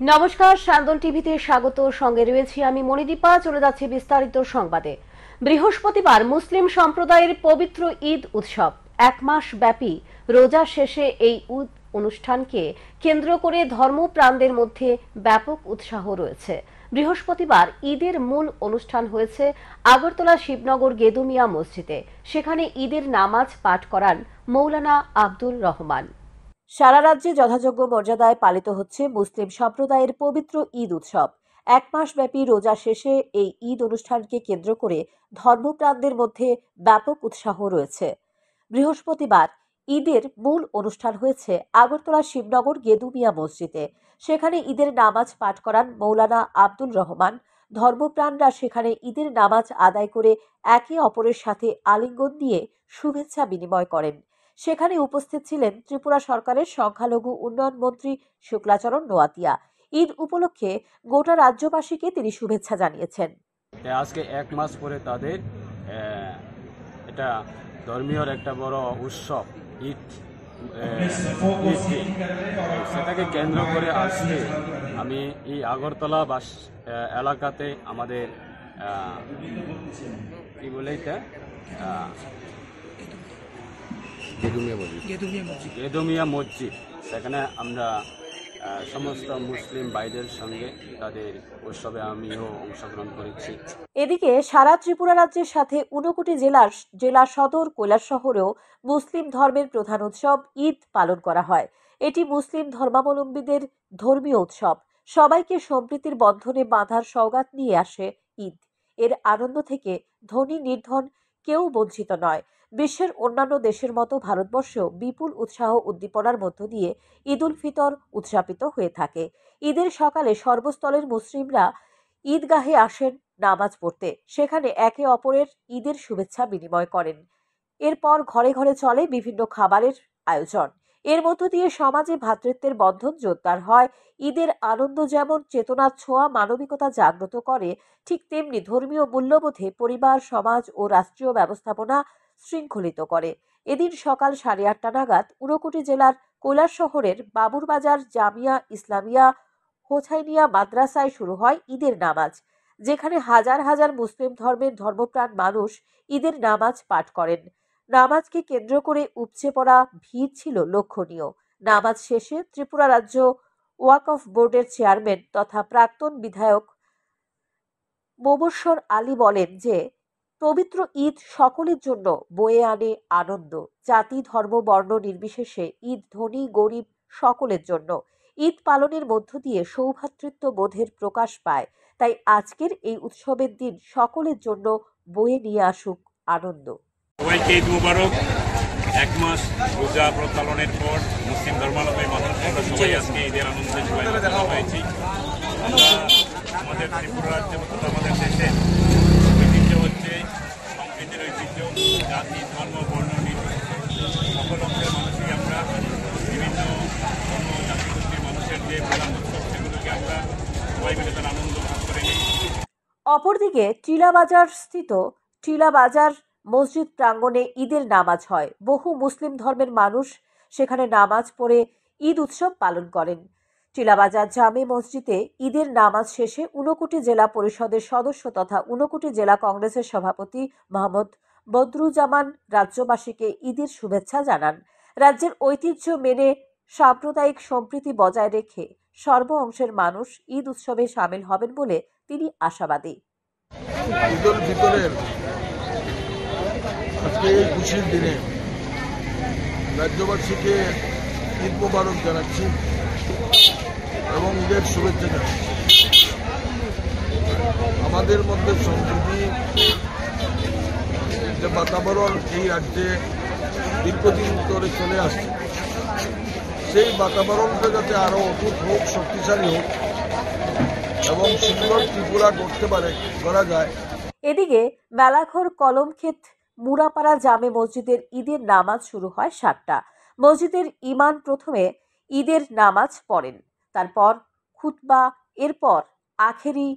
নমস্কার, শান্তন টিভিতে স্বাগত। সঙ্গে রয়েছি আমি মণিদীপা। চলে যাচ্ছে বিস্তারিত সংবাদে। বৃহস্পতিবার মুসলিম সম্প্রদায়ের পবিত্র ঈদ উৎসব। এক মাস ব্যাপী রোজা শেষে এই অনুষ্ঠানকে কেন্দ্র করে ধর্মপ্রাণদের মধ্যে ব্যাপক উৎসাহ রয়েছে। বৃহস্পতিবার ঈদের মূল অনুষ্ঠান হয়েছে আগরতলা শিবনগর গেদুমিয়া মসজিদে। সেখানে ঈদের নামাজ পাঠ করান মৌলানা আব্দুর রহমান। সারা রাজ্যে যথাযোগ্য মর্যাদায় পালিত হচ্ছে মুসলিম সম্প্রদায়ের পবিত্র ঈদ উৎসব। এক মাস ব্যাপী রোজা শেষে এই ঈদ অনুষ্ঠানকে কেন্দ্র করে ধর্মপ্রাণদের মধ্যে ব্যাপক উৎসাহ রয়েছে। বৃহস্পতিবার ঈদের মূল অনুষ্ঠান হয়েছে আগরতলা শিবনগর গেদুমিয়া মসজিদে। সেখানে ঈদের নামাজ পাঠ করান মৌলানা আব্দুল রহমান। ধর্মপ্রাণরা সেখানে ঈদের নামাজ আদায় করে একে অপরের সাথে আলিঙ্গন দিয়ে শুভেচ্ছা বিনিময় করেন। সেখানে উপস্থিত ছিলেন ত্রিপুরা সরকারের সংখ্যালঘু উন্নয়ন মন্ত্রী শুক্লাচরণ নোয়াতিয়া। ঈদ উপলক্ষে গোটা রাজ্যবাসীকে তিনি শুভেচ্ছা জানিয়েছেন। আজকে এক মাস পরে তাদের এটা ধর্মীয় একটা বড় উৎসব ঈদ, সেটাকে কেন্দ্র করে আজকে আমি এই আগরতলা এলাকাতে আমাদের কি বলে এটা গেদুমিয়া মসজিদ, সেখানে আমরা সমস্ত মুসলিম ভাইদের সঙ্গে তাদের উৎসবে আমিও অংশগ্রহণ করেছি। এদিকে সারা ত্রিপুরা রাজ্যের সাথে 59টি জেলা সদর কৈলাসহরেও মুসলিম ধর্মের প্রধান উৎসব ঈদ পালন করা হয়। এটি মুসলিম ধর্মাবলম্বীদের ধর্মীয় উৎসব। সবাইকে সম্প্রীতির বন্ধনে বাঁধার সওগাত নিয়ে আসে ঈদ। এর আনন্দ থেকে ধনী নির্ধন কেউ বঞ্চিত নয়। বিশ্বের অন্যান্য দেশের মতো ভারতবর্ষেও বিপুল উৎসাহ উদ্দীপনার মধ্য দিয়ে ঈদ উল ফিতর উদযাপিত হয়ে থাকে। ঈদের সকালে সর্বস্তরের মুসলিমরা ঈদগাহে আসেন নামাজ পড়তে। সেখানে একে অপরের ঈদের শুভেচ্ছা বিনিময় করেন। এরপর ঘরে ঘরে চলে বিভিন্ন খাবারের আয়োজন। এর মধ্য দিয়ে সমাজে ভ্রাতৃত্বের বন্ধন জোরদার হয়। ঈদের আনন্দ যেমন চেতনার ছোঁয়া মানবিকতা জাগ্রত করে, ঠিক তেমনি ধর্মীয় মূল্যবোধে পরিবার, সমাজ ও রাষ্ট্রীয় ব্যবস্থাপনা শৃঙ্খলিত করে। এদিন সকাল 8:30 নাগাদ ঊনকোটি জেলার কৈলাসহরের বাবুরবাজার জামিয়া ইসলামিয়া হোসাইনিয়া মাদ্রাসায় শুরু হয় ঈদের নামাজ, যেখানে হাজার হাজার মুসলিম ধর্মের ধর্মপ্রাণ মানুষ ঈদের নামাজ পাঠ করেন। নামাজকে কেন্দ্র করে উপচে পড়া ভিড় ছিল লক্ষণীয়। নামাজ শেষে ত্রিপুরা রাজ্য ওয়াকফ বোর্ডের চেয়ারম্যান তথা প্রাক্তন বিধায়ক মোবস্বর আলী বলেন যে পবিত্র ঈদ সকলের জন্য বয়ে আনে আনন্দ। জাতি, ধর্ম, বর্ণ নির্বিশেষে ঈদ ধনী গরিব সকলের জন্য। ঈদ পালনের মধ্য দিয়ে সৌভ্রাতৃত্ব বোধের প্রকাশ পায়। তাই আজকের এই উৎসবের দিন সকলের জন্য বয়ে নিয়ে আসুক আনন্দ। সবাইকে ঈদ মুবারক। এক মাস রোজা পালনের পর মুসলিম ধর্মাবলম্বী মানুষ আমরা সবাই আজকে ঈদের আনন্দে দেখা হয়েছি। আমরা আমাদের ত্রিপুরা রাজ্যে তথা আমাদের দেশে ঐতিহ্য হচ্ছে সম্প্রীতির ঐতিহ্য। জাতি, ধর্ম, বর্ণ নির্বিশেষে সকল অংশের মানুষই আমরা বিভিন্ন ধর্ম জাতিগোষ্ঠীর মানুষের যে প্রধান উৎসব সেগুলোকে আমরা সবাই মিলে তার আনন্দ ভাগ করে নিই। অপরদিকে টিলাবাজার স্থিত টিলাবাজার মসজিদ প্রাঙ্গণে ঈদের নামাজ হয়। বহু মুসলিম ধর্মের মানুষ সেখানে নামাজ পড়ে ঈদ উৎসব পালন করেন। টিলাবাজার জামে মসজিদে ঈদের নামাজ শেষে ঊনকোটি জেলা পরিষদের সদস্য তথা ঊনকোটি জেলা কংগ্রেসের সভাপতি মোহাম্মদ বদরুজ্জামান রাজ্যবাসীকে ঈদের শুভেচ্ছা জানান। রাজ্যের ঐতিহ্য মেনে সাম্প্রদায়িক সম্প্রীতি বজায় রেখে সর্ব অংশের মানুষ ঈদ উৎসবে সামিল হবেন বলে তিনি আশাবাদী। ঈদ উল ফিতরের আজকে এই খুশির দিনে রাজ্যবাসীকে ঈদ মোবারক জানাচ্ছি এবং ঈদের শুভেচ্ছা জানাচ্ছি। আমাদের মধ্যে সম্প্রীতি যে বাতাবরণ এই রাজ্যে দীর্ঘদিন ধরে চলে আসছে, সেই বাতাবরণটা যাতে আরো অটুট হোক, শক্তিশালী হোক এবং সুন্দর ত্রিপুরা করা যায়। এদিকে মেলাঘর কলমক্ষেত মুরাপাড়া জামে মসজিদের ঈদের নামাজ শুরু হয় 7টা। মসজিদের ইমাম প্রথমে ঈদের নামাজ পড়েন, তারপর খুতবা, এরপর আখেরি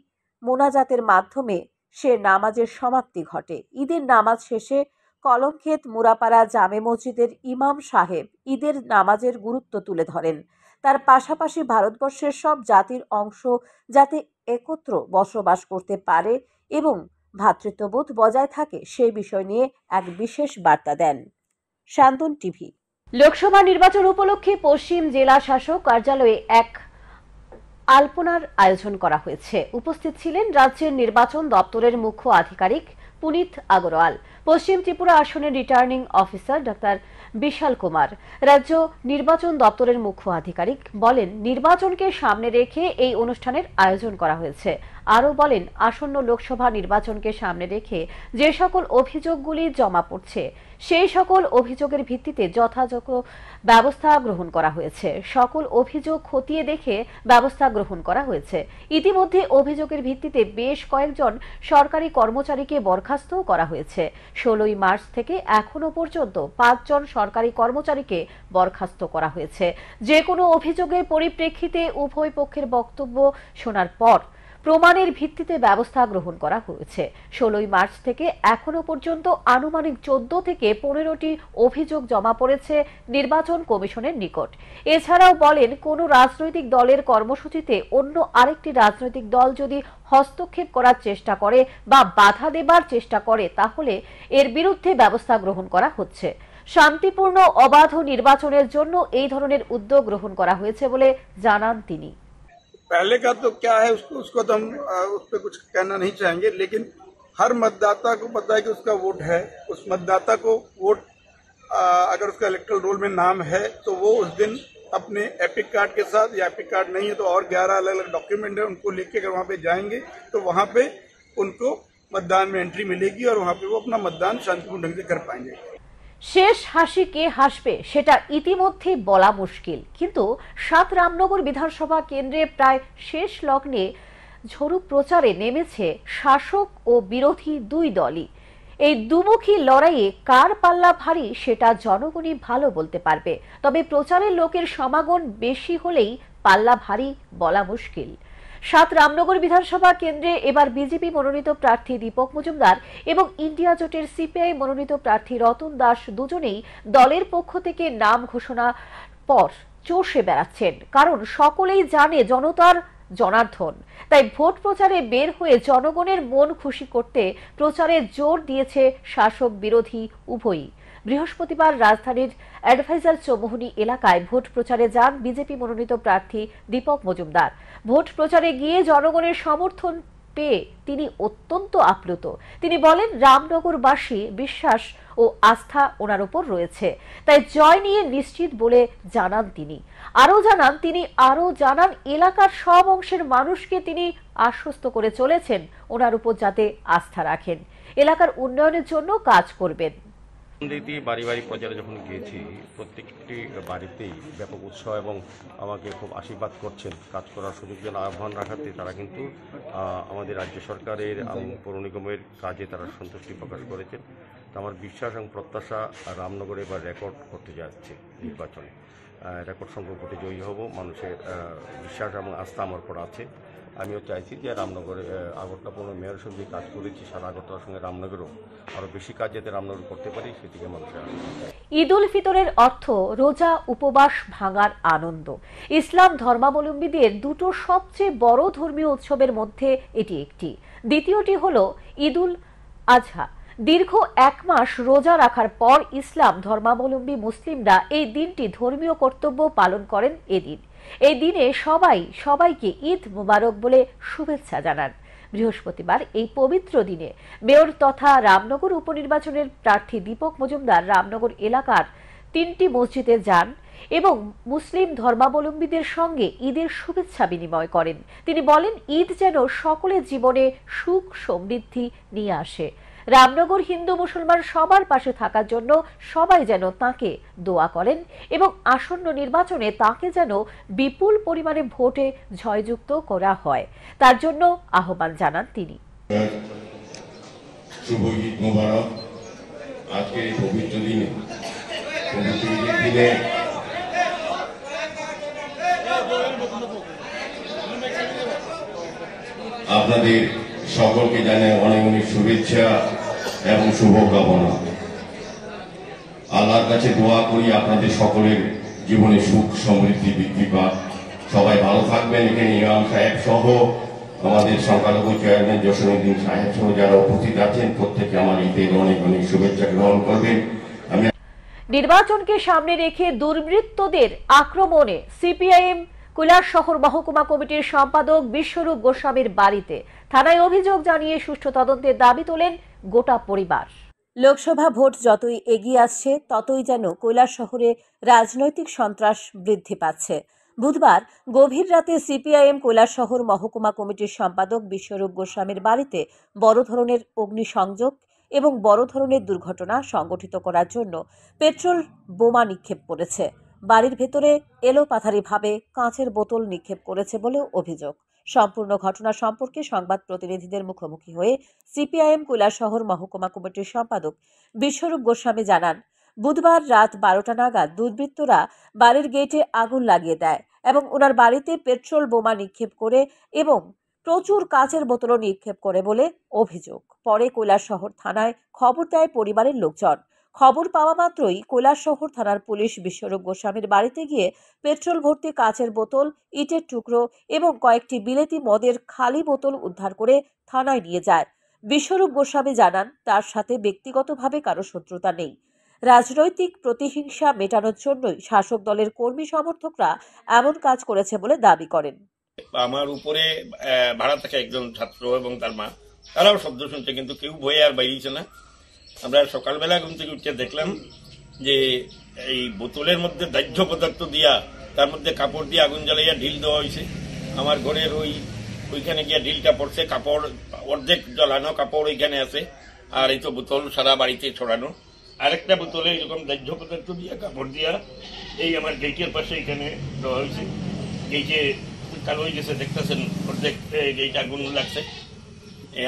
মোনাজাতের মাধ্যমে সে নামাজের সমাপ্তি ঘটে। ঈদের নামাজ শেষে কলমক্ষেত মুরাপাড়া জামে মসজিদের ইমাম সাহেব ঈদের নামাজের গুরুত্ব তুলে ধরেন। তার পাশাপাশি ভারতবর্ষের সব জাতির অংশ যাতে একত্র বসবাস করতে পারে এবং ভ্রাতৃত্ববোধ বজায় থাকে সেই বিষয় নিয়ে এক বিশেষ বার্তা দেন। শান্তন টিভি। লোকসভা নির্বাচন উপলক্ষে পশ্চিম জেলা শাসক কার্যালয়ে এক আলপনার আয়োজন করা হয়েছে। উপস্থিত ছিলেন রাজ্যের নির্বাচন দপ্তরের মুখ্য আধিকারিক পুনিত আগরওয়াল, পশ্চিম ত্রিপুরা আসনের রিটার্নিং অফিসার ডাক্তার বিশাল কুমার। রাজ্য নির্বাচন দপ্তরের মুখ্য আধিকারিক বলেন, নির্বাচনকে সামনে রেখে এই অনুষ্ঠানের আয়োজন করা হয়েছে। আরও বলেন, আসন্ন লোকসভা নির্বাচনকে সামনে রেখে যে সকল অভিযোগগুলি জমা পড়ছে সেই সকল অভিযোগের ভিত্তিতে যথাযথ ব্যবস্থা গ্রহণ করা হয়েছে। সকল অভিযোগ খতিয়ে দেখে ব্যবস্থা গ্রহণ করা হয়েছে। ইতিমধ্যে অভিযোগের ভিত্তিতে বেশ কয়েকজন সরকারি কর্মচারীকে বরখাস্ত করা হয়েছে। 16ই মার্চ থেকে এখনো পর্যন্ত 5 জন সরকারি কর্মচারীকে বরখাস্ত করা হয়েছে। যে কোনো অভিযোগের পরিপ্রেক্ষিতে উভয় পক্ষের বক্তব্য শোনার পর প্রমাণের ভিত্তিতে ব্যবস্থা গ্রহণ করা হয়েছে। 16ই মার্চ থেকে এখনো পর্যন্ত আনুমানিক 14 থেকে 15টি অভিযোগ জমা পড়েছে নির্বাচন কমিশনের নিকট। এছাড়াও বলেন, কোনো রাজনৈতিক দলের কর্মসূচিতে অন্য আরেকটি রাজনৈতিক দল যদি হস্তক্ষেপ করার চেষ্টা করে বা বাধা দেবার চেষ্টা করে তাহলে এর বিরুদ্ধে ব্যবস্থা গ্রহণ করা হচ্ছে। শান্তিপূর্ণ অবাধ নির্বাচনের জন্য এই ধরনের উদ্যোগ গ্রহণ করা হয়েছে বলে জানান তিনি। पहले का तो क्या है उसको तो हम उस पर कुछ कहना नहीं चाहेंगे, लेकिन हर मतदाता को पता है कि उसका वोट है। उस मतदाता को वोट अगर उसका इलेक्टोरल रोल में नाम है तो वो उस दिन अपने एपिक कार्ड के साथ, या एपिक कार्ड नहीं है तो और 11 अलग अलग डॉक्यूमेंट है, उनको लेके अगर वहाँ पे जाएंगे तो वहाँ पे उनको मतदान में एंट्री मिलेगी और वहाँ पे वो अपना मतदान शांतिपूर्ण ढंग से कर पाएंगे। শেষ হাসি কে হাসবে সেটা ইতিমধ্যে বলা মুশকিল, কিন্তু 7 রামনগর বিধানসভা কেন্দ্রে প্রায় শেষ লগ্নে ঝড়ু প্রচারে নেমেছে শাসক ও বিরোধী দুই দলই। এই দুমুখী লড়াইয়ে কার পাল্লা ভারী সেটা জনগণই ভালো বলতে পারবে। তবে প্রচারের লোকের সমাগম বেশি হলেই পাল্লা ভারী বলা মুশকিল। 7 রামনগর বিধানসভা কেন্দ্রে এবার বিজেপি মনোনীত প্রার্থী দীপক মজুমদার এবং ইন্ডিয়া জোটের সিপিআই মনোনীত প্রার্থী রতন দাস দুজনেই দলের পক্ষ থেকে নাম ঘোষণা পর চষে বেড়াচ্ছেন, কারণ সকলেই জানে জনতার জনার্দন। তাই ভোট প্রচারে বের হয়ে জনগণের মন খুশি করতে প্রচারে জোর দিয়েছে শাসক বিরোধী উভয়ই। বৃহস্পতিবার রাজধানীর অ্যাডভাইজার চৌমুহনী এলাকায় ভোট প্রচারে যান বিজেপি মনোনীত প্রার্থী দীপক মজুমদার। ভোট প্রচারে গিয়ে জনগণের সমর্থন পেয়ে তিনি অত্যন্ত আপ্লুত। তিনি বলেন, রামনগরবাসী বিশ্বাস ও আস্থা ওনার উপর রয়েছে, তাই জয় নিয়ে নিশ্চিত বলে জানান তিনি। আরও জানান এলাকার সব অংশের মানুষকে তিনি আশ্বস্ত করে চলেছেন ওনার উপর যাতে আস্থা রাখেন, এলাকার উন্নয়নের জন্য কাজ করবেন। বাড়ি বাড়ি প্রচারে যখন গিয়েছি, প্রত্যেকটি বাড়িতেই ব্যাপক উৎসাহ এবং আমাকে খুব আশীর্বাদ করছেন, কাজ করার সুযোগ যেন আহ্বান রাখাতে তারা কিন্তু আমাদের রাজ্য সরকারের এবং পৌর নিগমের কাজে তারা সন্তুষ্টি প্রকাশ করেছেন। আমার বিশ্বাস এবং প্রত্যাশা রামনগরে এবার রেকর্ড করতে যাচ্ছে নির্বাচনে, রেকর্ড সংখ্যক ভোটে জয়ী হব। মানুষের বিশ্বাস এবং আস্থা আমার উপর আছে। আমিও চাইছি যে রামনগরে আগরতলা পৌর মেয়রের সঙ্গে কাজ করেছি, সারা আগরতলার সঙ্গে রামনগরও আরও বেশি কাজ যাতে রামনগর করতে পারি সেদিকে মানুষের। ঈদ উল ফিতরের অর্থ রোজা উপবাস ভাঙার আনন্দ। ইসলাম ধর্মাবলম্বীদের দুটো সবচেয়ে বড় ধর্মীয় উৎসবের মধ্যে এটি একটি। দ্বিতীয়টি হল ঈদ উল আজহা। দীর্ঘ 1 মাস রোজা রাখার পর ইসলাম ধর্মাবলম্বী মুসলিমরা এই দিনটি ধর্মীয় কর্তব্য পালন করেন। এই দিনে সবাইকে ঈদ মুবারক বলে শুভেচ্ছা জানান। বৃহস্পতিবার এই পবিত্র দিনে মেয়র তথা রামনগর উপনির্বাচনের প্রার্থী দীপক মজুমদার রামনগর এলাকার 3টি মসজিদে যান এবং মুসলিম ধর্মাবলম্বীদের সঙ্গে ঈদের শুভেচ্ছা বিনিময় করেন। তিনি বলেন, ঈদ যেন সকলের জীবনে সুখ সমৃদ্ধি নিয়ে আসে। রামনগর হিন্দু মুসলমান সবার পাশে থাকার জন্য সবাই যেন তাকে দোয়া করেন এবং আসন্ন নির্বাচনে তাকে যেন বিপুল পরিমাণে ভোটে জয়যুক্ত করা হয়, তার জন্য আহ্বান জানান তিনি। শুভ ঈদ মোবারক। আজকের এই পবিত্র দিনে আপনাদের সকলকে জানাই অনেক অনেক শুভেচ্ছা এবং শুভকামনা। আল্লাহর কাছে দোয়া করি আপনাদের সকলের জীবনে সুখ সমৃদ্ধি বৃদ্ধি পাক। সবাই ভালো থাকবেন। এখানে ইমাম সাহেব সহ আমাদের সংখ্যালঘু চেয়ারম্যান জসিমউদ্দিন সাহেব সহ যারা উপস্থিত আছেন প্রত্যেকে আমার ঈদের অনেক অনেক শুভেচ্ছা গ্রহণ করবেন। আমি নির্বাচনকে সামনে রেখে দুর্বৃত্তদের আক্রমণে সিপিআইএম কৈলাসহর মহকুমা কমিটির সম্পাদক বিশ্বরূপ গোস্বামীর বাড়িতে থানায় অভিযোগ জানিয়ে সুষ্ঠু তদন্তের দাবি তোলেন গোটা পরিবার। লোকসভা ভোট যতই এগিয়ে আসছে ততই যেন কৈলাসহরে রাজনৈতিক সন্ত্রাস বৃদ্ধি পাচ্ছে। বুধবার গভীর রাতে সিপিআইএম কৈলাসহর মহকুমা কমিটির সম্পাদক বিশ্বরূপ গোস্বামীর বাড়িতে বড় ধরনের অগ্নিসংযোগ এবং বড় ধরনের দুর্ঘটনা সংগঠিত করার জন্য পেট্রোল বোমা নিক্ষেপ করেছে। বাড়ির ভেতরে এলোপাথারিভাবে কাঁচের বোতল নিক্ষেপ করেছে বলেও অভিযোগ। সম্পূর্ণ ঘটনা সম্পর্কে সংবাদ প্রতিনিধিদের মুখোমুখি হয়ে সিপিআইএম কৈলাসহর মহকুমা কমিটির সম্পাদক বিশ্বরূপ গোস্বামী জানান, বুধবার রাত 12টা নাগাদ দুর্বৃত্তরা বাড়ির গেটে আগুন লাগিয়ে দেয় এবং ওনার বাড়িতে পেট্রোল বোমা নিক্ষেপ করে এবং প্রচুর কাঁচের বোতলও নিক্ষেপ করে বলে অভিযোগ। পরে কৈলাসহর থানায় খবর দেয় পরিবারের লোকজন। খবর পাওয়া মাত্রই কৈলাসহর থানার পুলিশ বিশ্বরূপ গোস্বামীর বাড়িতে গিয়ে পেট্রোল ভর্তি কাঁচের বোতল, ইটের টুকরো এবং কয়েকটি বিলেতি মদের খালি বোতল উদ্ধার করে থানায় নিয়ে যায়। বিশ্বরূপ গোস্বামী জানান, তার সাথে ব্যক্তিগতভাবে কারো শত্রুতা নেই। রাজনৈতিক প্রতিহিংসা মেটানোর জন্যই শাসক দলের কর্মী সমর্থকরা এমন কাজ করেছে বলে দাবি করেন। আমার উপরে ভাড়া থাকা একজন ছাত্র এবং তার মা, তারাও শব্দ শুনছে, কিন্তু কেউ ভয়ে আর বাইরেছে না। আমরা সকালবেলা ঘুম থেকে উঠে দেখলাম যে এই বোতলের মধ্যে দাহ্য পদার্থ দিয়া তার মধ্যে কাপড় দিয়ে আগুন জ্বালাইয়া ঢিল দেওয়া হয়েছে। আমার ঘরের ওইখানে গিয়া ঢিলটা পড়ছে, কাপড় অর্ধেক জ্বালানো কাপড় ওইখানে আছে, আর এই তো বোতল সারা বাড়িতে ছড়ানো। আরেকটা বোতলে এরকম দাহ্য পদার্থ দিয়া কাপড় দিয়া এই আমার গেটের পাশে এখানে দেওয়া হয়েছে। গেটে কালো হয়ে গেছে, দেখতেছেন অর্ধেক গেট আগুন লাগছে।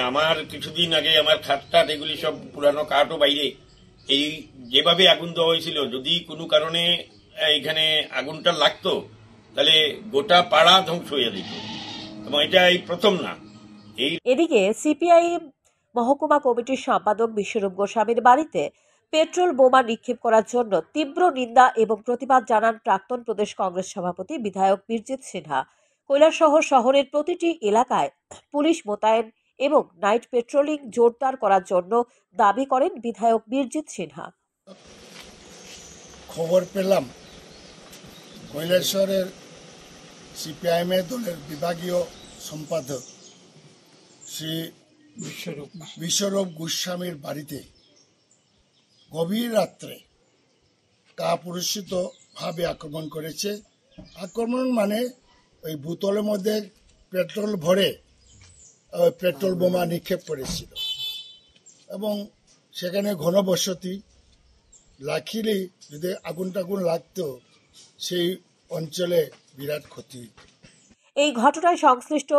আমার কিছুদিন আগে আমার খাট এগুলি সব পুরানো কাঠও বাইরে, এই যেভাবে আগুন দেওয়া হয়েছিল, যদি কোনো কারণে এখানে আগুনটা লাগতো তাহলে গোটা পাড়া ধ্বংস হয়ে যেত, এবং এটা এই প্রথম না। এদিকে সিপিআইএম মহকুমা কমিটির সম্পাদক বিশ্বরূপ গোস্বামীর বাড়িতে পেট্রোল বোমা নিক্ষেপ করার জন্য তীব্র নিন্দা এবং প্রতিবাদ জানান প্রাক্তন প্রদেশ কংগ্রেস সভাপতি বিধায়ক বীরজিৎ সিনহা। কৈলাসহর শহরের প্রতিটি এলাকায় পুলিশ মোতায়েন এবং নাইট পেট্রোলিং জোরদার করার জন্য দাবি করেন বিধায়ক বীরজিৎ সিনহা। খবর পেলাম কৈলাসহরের সিপিআইএম দলের বিভাগীয় সম্পাদক শ্রী বিশ্বরূপ গোস্বামীর বাড়িতে গভীর রাত্রে কাপুরুষিতভাবে আক্রমণ করেছে। আক্রমণ মানে ওই বোতলের মধ্যে পেট্রোল ভরে পেট্রোল বোমা নিক্ষেপ করেছিল এবং সেখানে ঘনবসতি। লাখিলি যদি আগুন টাগুন লাগতো সেই অঞ্চলে বিরাট ক্ষতি। এই ঘটনায় সংশ্লিষ্ট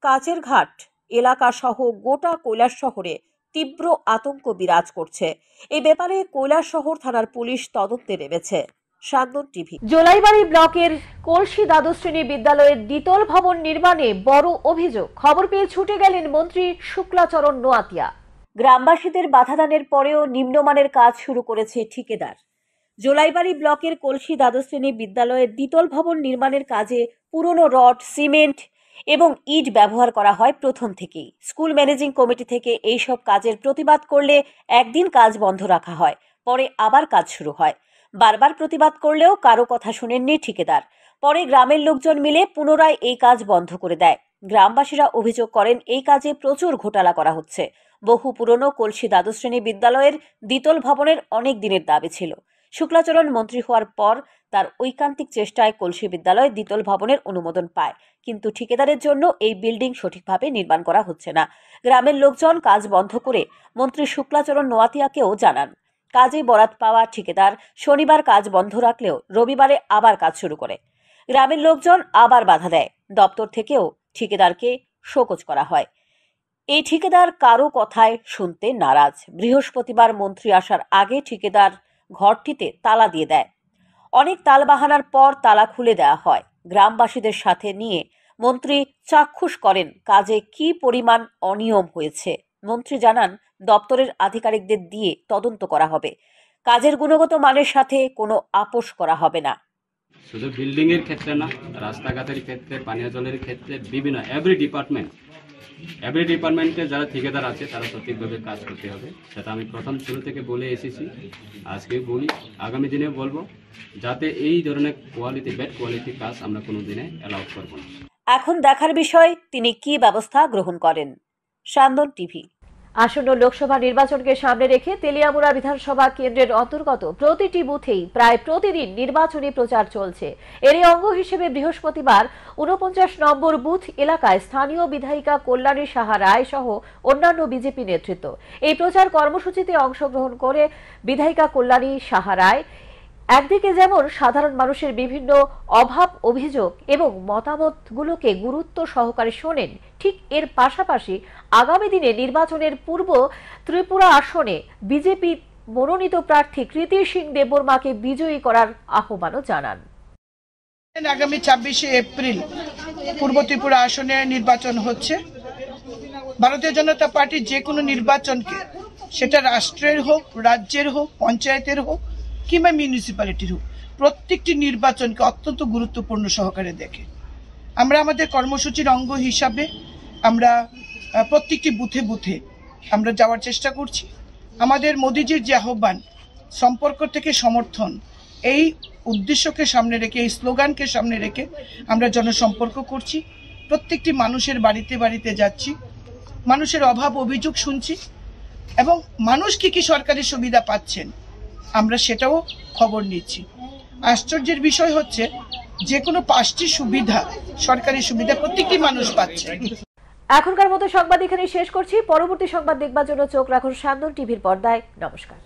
কাচের ঘাট এলাকা সহ গোটা কৈলাসহরে তীব্র আতঙ্ক বিরাজ করছে। এই ব্যাপারে কৈলাসহর থানার পুলিশ তদন্তে নেমেছে। সান্দন টিভি। জোলাইবাড়ি ব্লকের কলসি দ্বাদশ শ্রেণী বিদ্যালয়ের দ্বিতল ভবন নির্মাণে বড় অভিযোগ। খবর পেয়ে ছুটে গেলেন মন্ত্রী শুক্লাচরণ নোয়াতিয়া। গ্রামবাসীদের বাধাদানের পরেও নিম্নমানের কাজ শুরু করেছে ঠিকাদার। জোলাইবাড়ি ব্লকের কলসি দ্বাদশ শ্রেণী বিদ্যালয়ের দ্বিতল ভবন নির্মাণের কাজে পুরনো রড, সিমেন্ট এবং ইট ব্যবহার করা হয় প্রথম থেকেই। স্কুল ম্যানেজিং কমিটি থেকে এইসব কাজের প্রতিবাদ করলে একদিন কাজ বন্ধ রাখা হয়, পরে আবার কাজ শুরু হয়। বারবার প্রতিবাদ করলেও কারো কথা শুনেননি ঠিকাদার। পরে গ্রামের লোকজন মিলে পুনরায় এই কাজ বন্ধ করে দেয়। গ্রামবাসীরা অভিযোগ করেন এই কাজে প্রচুর ঘোটালা করা হচ্ছে। বহু পুরনো কলসি দ্বাদশ শ্রেণী বিদ্যালয়ের দ্বিতল ভবনের অনেক দিনের দাবি ছিল। শুক্লাচরণ মন্ত্রী হওয়ার পর তার ঐকান্তিক চেষ্টায় কলসি বিদ্যালয় দ্বিতল ভবনের অনুমোদন পায়, কিন্তু ঠিকাদারের জন্য এই বিল্ডিং সঠিকভাবে নির্মাণ করা হচ্ছে না। গ্রামের লোকজন কাজ বন্ধ করে মন্ত্রী শুক্লাচরণ নোয়াতিয়াকেও জানান। কাজে বরাত পাওয়া ঠিকাদার শনিবার কাজ বন্ধ রাখলেও রবিবারে আবার কাজ শুরু করে। গ্রামের লোকজন আবার বাধা দেয়। দপ্তর থেকেও ঠিকাদারকে শোকজ করা হয়। এই ঠিকাদার কারো কথায় শুনতে নারাজ। বৃহস্পতিবার মন্ত্রী আসার আগে ঠিকাদার ঘরটিতে তালা দিয়ে দেয়। অনেক তালবাহানার পর তালা খুলে দেওয়া হয়। গ্রামবাসীদের সাথে নিয়ে মন্ত্রী চাক্ষুষ করেন কাজে কি পরিমাণ অনিয়ম হয়েছে। মন্ত্রী জানান, দপ্তরের আধিকারিকদের দিয়ে তদন্ত করা হবে। কাজের গুণগত মানের সাথে কোনো আপোষ করা হবে না। শুধু বিল্ডিং এর ক্ষেত্রে না, রাস্তাঘাটের ক্ষেত্রে, পানীয় জলের ক্ষেত্রে, বিভিন্ন এভরি ডিপার্টমেন্টে যারা ঠিকাদার আছে তারা সঠিকভাবে কাজ করতে হবে। সেটা আমি প্রথম শুরু থেকে বলে এসেছি, আজকেও বলি, আগামী দিনে বলবো, যাতে এই ধরনের ব্যাড কোয়ালিটি কাজ আমরা কোনো দিনে অ্যালাউ করব না। এখন দেখার বিষয় তিনি কি ব্যবস্থা গ্রহণ করেন। সান্দন টিভি। আসন্ন লোকসভা নির্বাচনকে সামনে রেখে তেলিয়ামুড়া বিধানসভা কেন্দ্রের অন্তর্গত প্রতিটি বুথেই প্রায় প্রতিদিন নির্বাচনী প্রচার চলছে। এরই অঙ্গ হিসেবে বৃহস্পতিবার ৪৯ নম্বর বুথ এলাকায় স্থানীয় বিধায়িকা কল্যাণী সাহা রায় সহ অন্যান্য বিজেপি নেতৃত্ব এই প্রচার কর্মসূচিতে অংশগ্রহণ করে বিধায়িকা কল্যাণী সাহা রায় একদিকে যেমন সাধারণ মানুষের বিভিন্ন অভাব অভিযোগ এবং মতামতগুলোকে গুরুত্ব সহকারে শোনেন, ঠিক এর পাশাপাশি আগামী দিনে নির্বাচনের পূর্ব ত্রিপুরা আসনে বিজেপি মনোনীত প্রার্থী কৃতি সিং দেববর্মাকে বিজয়ী করার আহ্বানও জানান। আগামী ২৬শে এপ্রিল পূর্ব ত্রিপুরা আসনে নির্বাচন হচ্ছে। ভারতীয় জনতা পার্টি যে কোনো নির্বাচনকে, সেটা রাষ্ট্রের হোক, রাজ্যের হোক, পঞ্চায়েতের হোক কিংবা মিউনিসিপ্যালিটির হোক, প্রত্যেকটি নির্বাচনকে অত্যন্ত গুরুত্বপূর্ণ সহকারে দেখে। আমরা আমাদের কর্মসূচির অঙ্গ হিসাবে আমরা প্রত্যেকটি বুথে বুথে আমরা যাওয়ার চেষ্টা করছি। আমাদের মোদিজির যে আহ্বান, সম্পর্ক থেকে সমর্থন, এই উদ্দেশ্যকে সামনে রেখে, এই স্লোগানকে সামনে রেখে আমরা জনসম্পর্ক করছি। প্রত্যেকটি মানুষের বাড়িতে বাড়িতে যাচ্ছি, মানুষের অভাব অভিযোগ শুনছি এবং মানুষ কি কি সরকারি সুবিধা পাচ্ছেন আমরা সেটাও খবর নিচ্ছি। আশ্চর্যের বিষয় হচ্ছে যে কোনো 5টি সুবিধা, সরকারি সুবিধা প্রত্যেকটি মানুষ পাচ্ছে। এখনকার মতো সংবাদ এখানেই শেষ করছি। পরবর্তী সংবাদ দেখবার জন্য চোখ রাখুন সান্দন টিভির পর্দায়। নমস্কার।